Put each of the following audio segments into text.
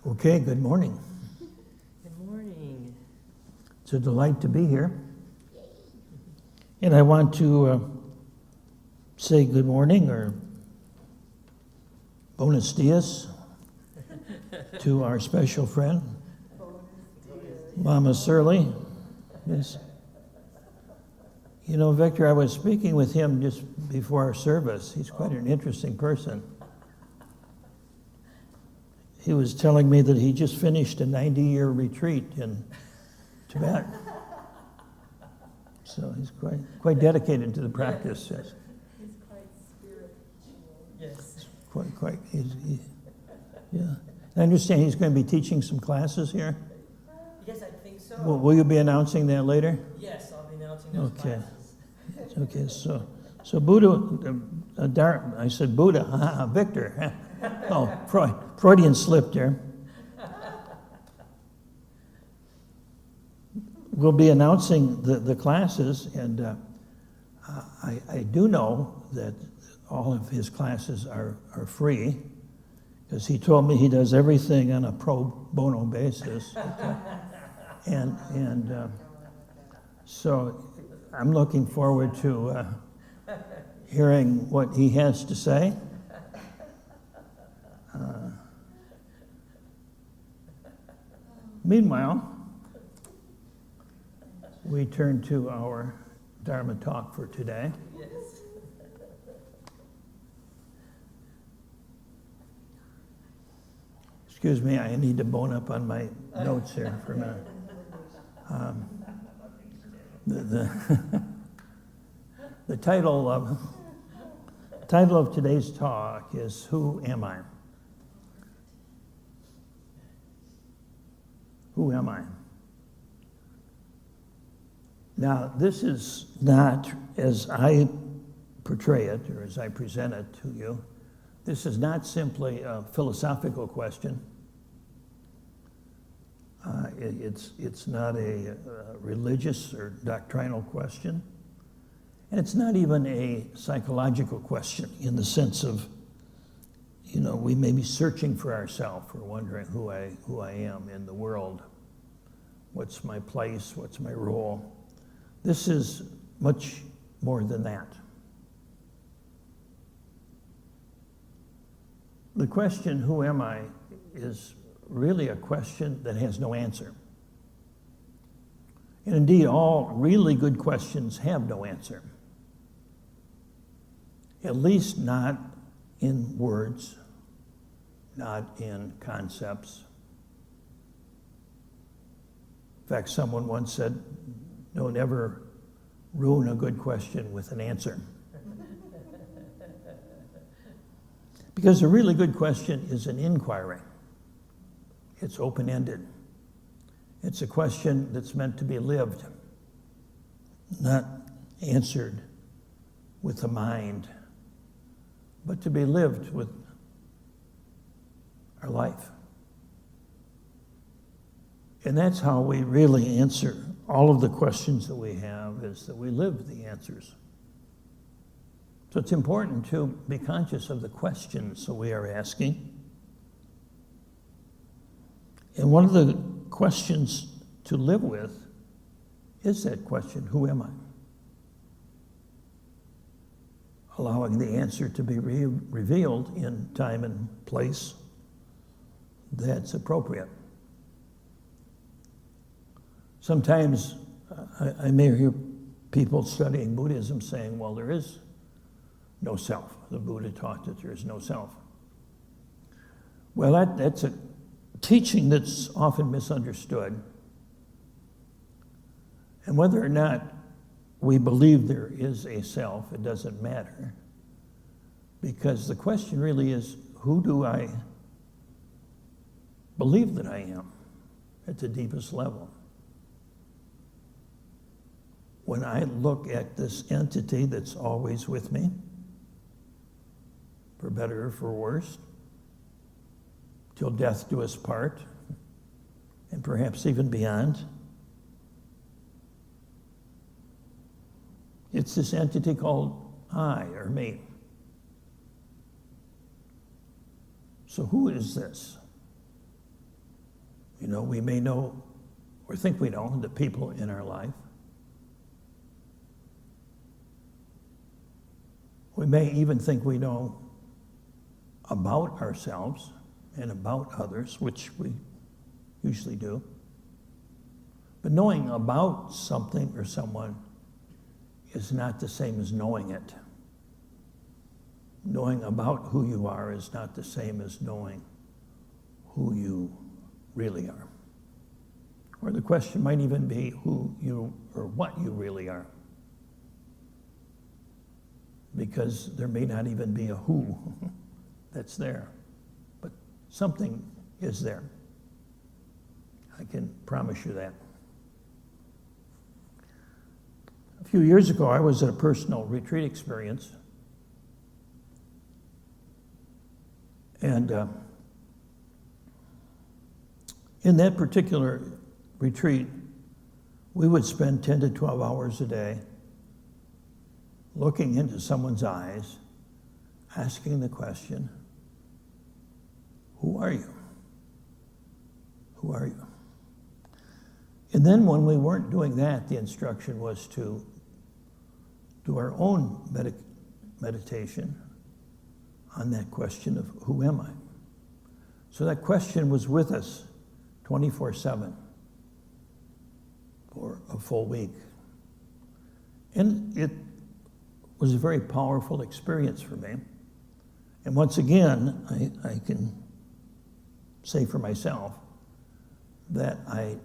Okay, good morning. Good morning. It's a delight to be here. And I want to say good morning or buenos dias to our special friend, Mama Surly. Yes. You know, Victor, I was speaking with him just before our service. He's quite an interesting person. He was telling me that he just finished a 90-year retreat in Tibet. So he's quite dedicated to the practice. Yes. He's quite spiritual. Yes. Quite. Yeah. I understand he's going to be teaching some classes here. Yes, I think so. Will you be announcing that later? Yes, I'll be announcing those Okay. classes. Okay. So Buddha, I said Buddha. Victor. Oh, Freudian slip there. We'll be announcing the classes, and I do know that all of his classes are free, because he told me he does everything on a pro bono basis. And so I'm looking forward to hearing what he has to say. Meanwhile, we turn to our Dharma Talk for today. Yes. Excuse me, I need to bone up on my notes here for a minute. The title of today's talk is "Who Am I?" Who am I? Now, this is not, as I portray it or as I present it to you, this is not simply a philosophical question. It's not a religious or doctrinal question. And it's not even a psychological question in the sense of, we may be searching for ourselves or wondering who I am in the world. What's my place? What's my role? This is much more than that. The question, who am I, is really a question that has no answer. And indeed, all really good questions have no answer. At least not in words, not in concepts. In fact, someone once said, don't ever ruin a good question with an answer. Because a really good question is an inquiry. It's open-ended. It's a question that's meant to be lived, not answered with the mind, but to be lived with our life. And that's how we really answer all of the questions that we have, is that we live the answers. So it's important to be conscious of the questions that we are asking. And one of the questions to live with is that question, who am I? Allowing the answer to be revealed in time and place that's appropriate. Sometimes I may hear people studying Buddhism saying, well, there is no self. The Buddha taught that there is no self. Well, that's a teaching that's often misunderstood. And whether or not we believe there is a self, it doesn't matter. Because the question really is, who do I believe that I am at the deepest level? When I look at this entity that's always with me, for better or for worse, till death do us part, and perhaps even beyond, it's this entity called I, or me. So who is this? You know, we may know or think we know the people in our life. We may even think we know about ourselves and about others, which we usually do. But knowing about something or someone is not the same as knowing it. Knowing about who you are is not the same as knowing who you really are. Or the question might even be who you or what you really are. Because there may not even be a who that's there, but something is there. I can promise you that. A few years ago, I was at a personal retreat experience, and in that particular retreat, we would spend 10 to 12 hours a day looking into someone's eyes, asking the question, who are you? Who are you? And then when we weren't doing that, the instruction was to do our own meditation on that question of who am I? So that question was with us 24/7 for a full week. And it was a very powerful experience for me. And once again, I can say for myself that I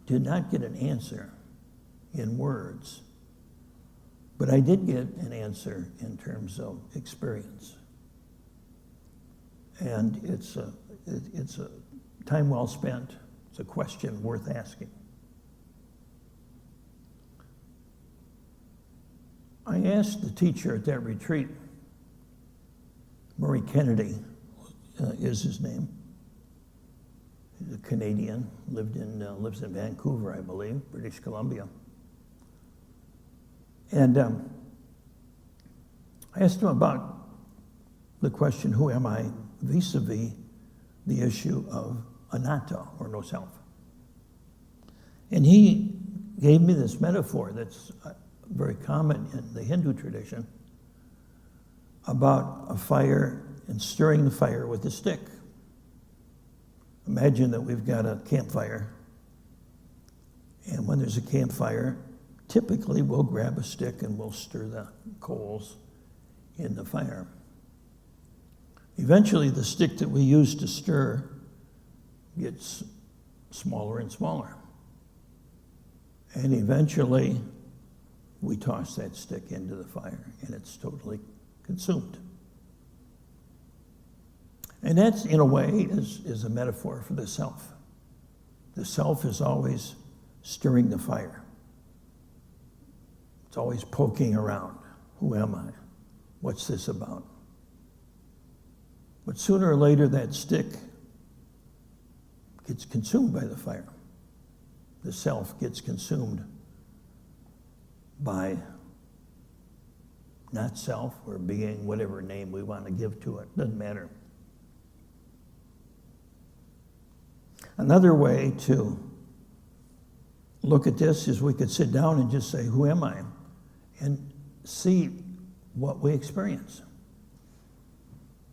did not get an answer in words, but I did get an answer in terms of experience. And it's a time well spent. It's a question worth asking. I asked the teacher at that retreat, Murray Kennedy is his name. He's a Canadian, lives in Vancouver, I believe, British Columbia. And I asked him about the question, who am I, vis-a-vis the issue of anatta, or no self. And he gave me this metaphor that's very common in the Hindu tradition about a fire and stirring the fire with a stick. Imagine that we've got a campfire, and when there's a campfire, typically we'll grab a stick and we'll stir the coals in the fire. Eventually, the stick that we use to stir gets smaller and smaller. And eventually, we toss that stick into the fire, and it's totally consumed. And that's, in a way, is a metaphor for the self. The self is always stirring the fire. It's always poking around. Who am I? What's this about? But sooner or later, that stick gets consumed by the fire. The self gets consumed by not self or being, whatever name we want to give to it. Doesn't matter. Another way to look at this is we could sit down and just say, who am I? And see what we experience.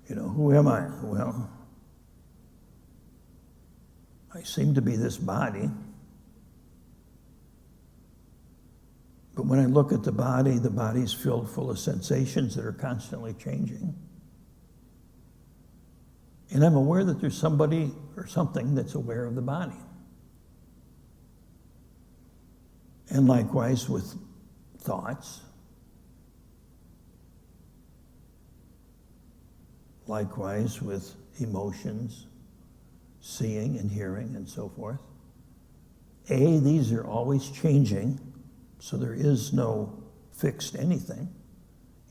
You know, who am I? Well, I seem to be this body. But when I look at the body's filled full of sensations that are constantly changing. And I'm aware that there's somebody or something that's aware of the body. And likewise with thoughts. Likewise with emotions, seeing and hearing and so forth. These are always changing. So there is no fixed anything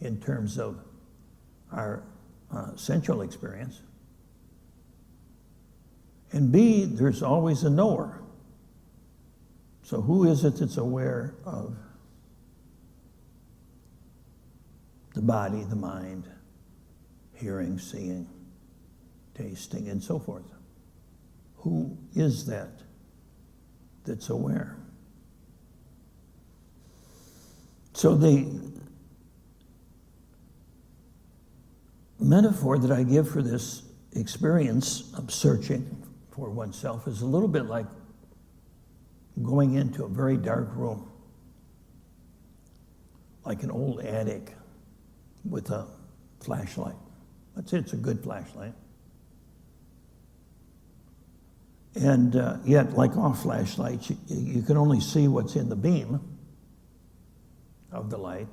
in terms of our sensual experience. And B, there's always a knower. So who is it that's aware of the body, the mind, hearing, seeing, tasting, and so forth? who is that that's aware? So the metaphor that I give for this experience of searching for oneself is a little bit like going into a very dark room, like an old attic with a flashlight. Let's say it's a good flashlight. And yet, like all flashlights, you can only see what's in the beam of the light.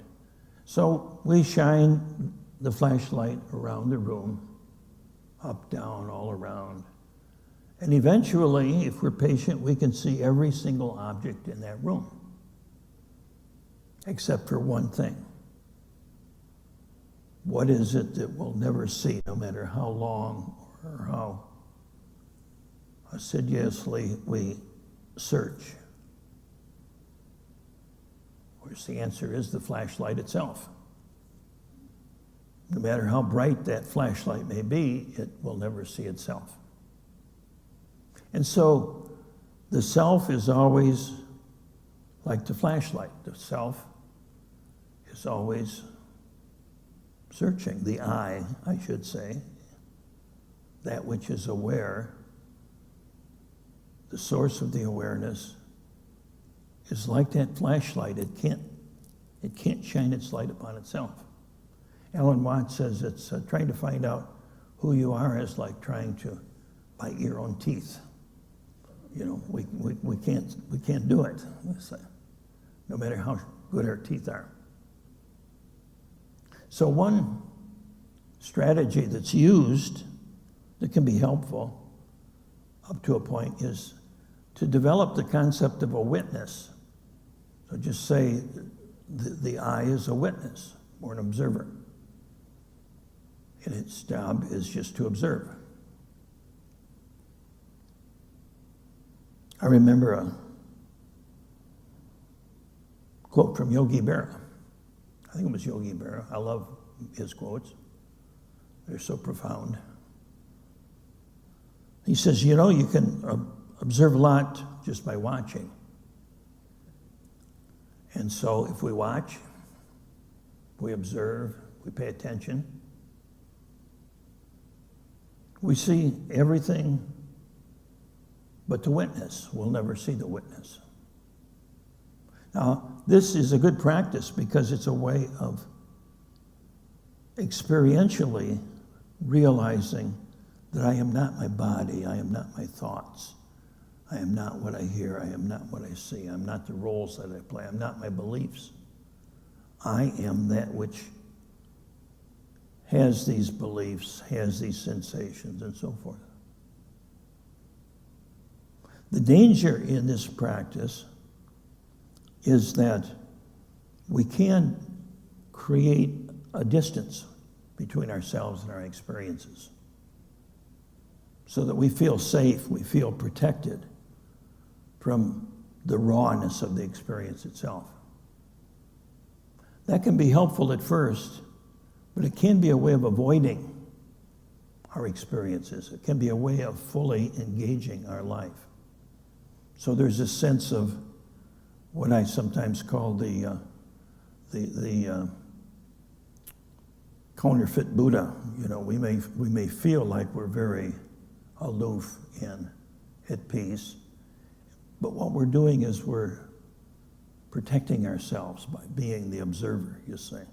So we shine the flashlight around the room, up, down, all around. And eventually, if we're patient, we can see every single object in that room, except for one thing. What is it that we'll never see, no matter how long or how assiduously we search? Of course, the answer is the flashlight itself. No matter how bright that flashlight may be, it will never see itself. And so the self is always like the flashlight. The self is always searching. The I should say, that which is aware, the source of the awareness, is like that flashlight. It can't shine its light upon itself. Alan Watts says it's trying to find out who you are is like trying to bite your own teeth. You know, we can't do it, no matter how good our teeth are. So one strategy that's used that can be helpful up to a point is to develop the concept of a witness. So just say the I is a witness or an observer. And its job is just to observe. I remember a quote from Yogi Berra. I think it was Yogi Berra. I love his quotes. They're so profound. He says, you know, you can observe a lot just by watching. And so if we watch, we observe, we pay attention, we see everything but the witness. We'll never see the witness. Now, this is a good practice because it's a way of experientially realizing that I am not my body, I am not my thoughts, I am not what I hear, I am not what I see, I'm not the roles that I play, I'm not my beliefs. I am that which has these beliefs, has these sensations, and so forth. The danger in this practice is that we can create a distance between ourselves and our experiences so that we feel safe, we feel protected from the rawness of the experience itself. That can be helpful at first, but it can be a way of avoiding our experiences. It can be a way of fully engaging our life. So there's a sense of what I sometimes call the counterfeit Buddha. You know, we may feel like we're very aloof and at peace, but what we're doing is we're protecting ourselves by being the observer, you say,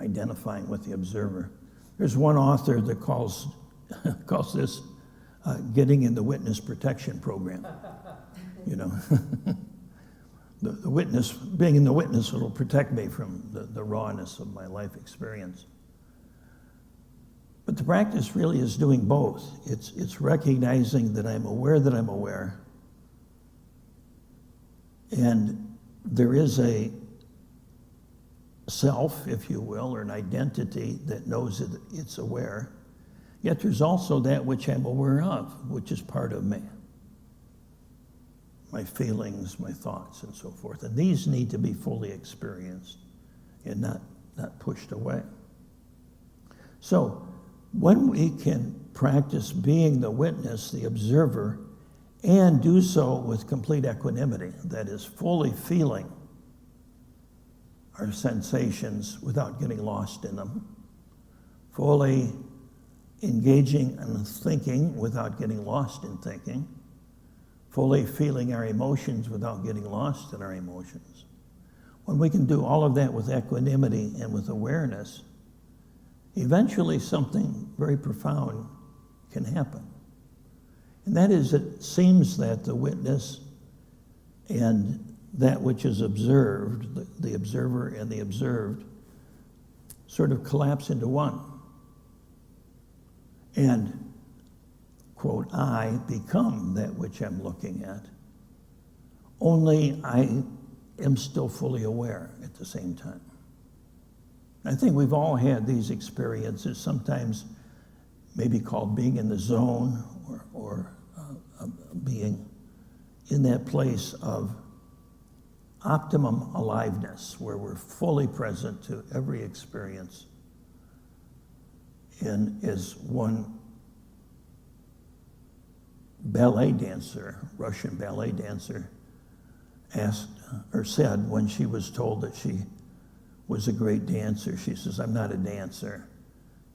identifying with the observer. There's one author that calls this getting in the witness protection program. You know, the witness, being in the witness will protect me from the rawness of my life experience. But the practice really is doing both. It's recognizing that I'm aware, and there is a self, if you will, or an identity that knows that it's aware. Yet there's also that which I'm aware of, which is part of me. My feelings, my thoughts, and so forth. And these need to be fully experienced and not pushed away. So when we can practice being the witness, the observer, and do so with complete equanimity, that is, fully feeling our sensations without getting lost in them, fully engaging in thinking without getting lost in thinking, fully feeling our emotions without getting lost in our emotions. When we can do all of that with equanimity and with awareness, eventually something very profound can happen. And that is, it seems that the witness and that which is observed, the observer and the observed, sort of collapse into one. And, quote, I become that which I'm looking at. Only I am still fully aware at the same time. I think we've all had these experiences, sometimes maybe called being in the zone or being in that place of optimum aliveness, where we're fully present to every experience. And as one ballet dancer, Russian ballet dancer, asked or said when she was told that she was a great dancer, she says, I'm not a dancer.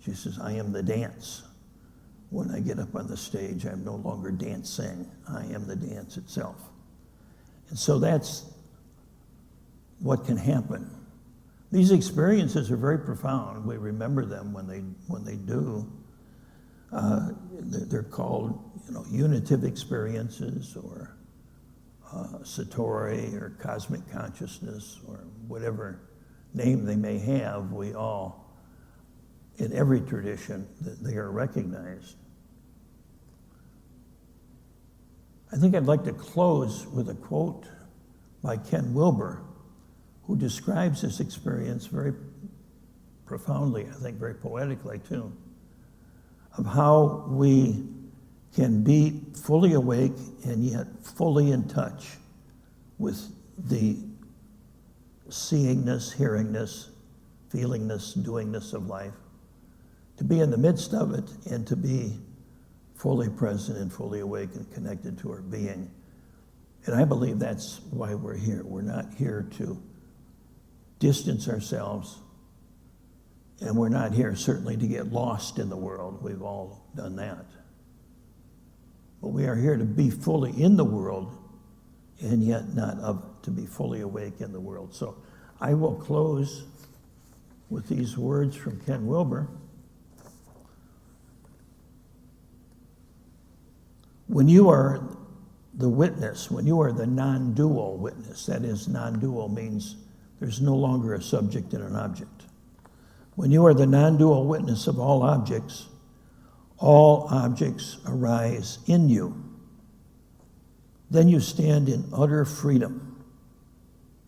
She says, I am the dance. When I get up on the stage, I'm no longer dancing. I am the dance itself. And so that's what can happen. These experiences are very profound. We remember them when they do. They're called, unitive experiences, or satori, or cosmic consciousness, or whatever name they may have. We all, in every tradition, they are recognized. I think I'd like to close with a quote by Ken Wilber, who describes this experience very profoundly, I think very poetically too, of how we can be fully awake and yet fully in touch with the seeingness, hearingness, feelingness, doingness of life, to be in the midst of it and to be fully present and fully awake and connected to our being. And I believe that's why we're here. We're not here to distance ourselves, and we're not here certainly to get lost in the world. We've all done that. But we are here to be fully in the world and yet not to be fully awake in the world. So I will close with these words from Ken Wilber. When you are the witness, when you are the non-dual witness, that is, non-dual means there's no longer a subject and an object. When you are the non-dual witness of all objects arise in you. Then you stand in utter freedom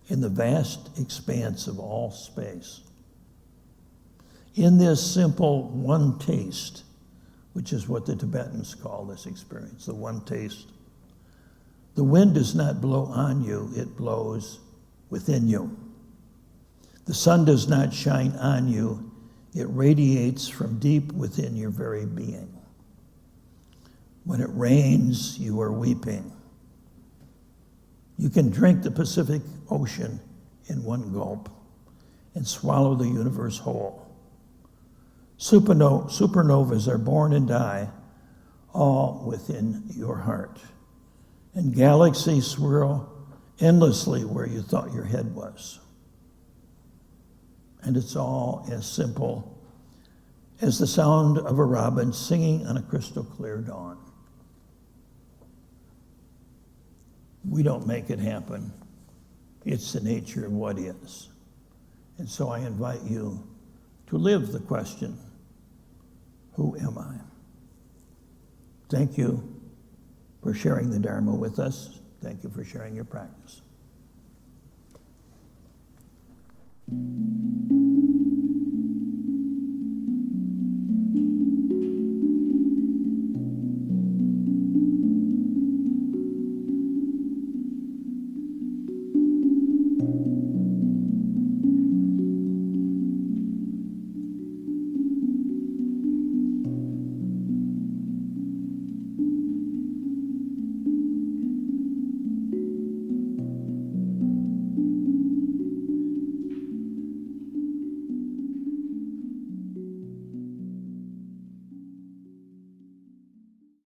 in the vast expanse of all space. In this simple one taste, which is what the Tibetans call this experience, the one taste, the wind does not blow on you, it blows within you. The sun does not shine on you, it radiates from deep within your very being. When it rains, you are weeping. You can drink the Pacific Ocean in one gulp and swallow the universe whole. Supernovas are born and die, all within your heart. And galaxies swirl endlessly where you thought your head was. And it's all as simple as the sound of a robin singing on a crystal clear dawn. We don't make it happen. It's the nature of what is. And so I invite you to live the question, who am I? Thank you for sharing the Dharma with us. Thank you for sharing your practice.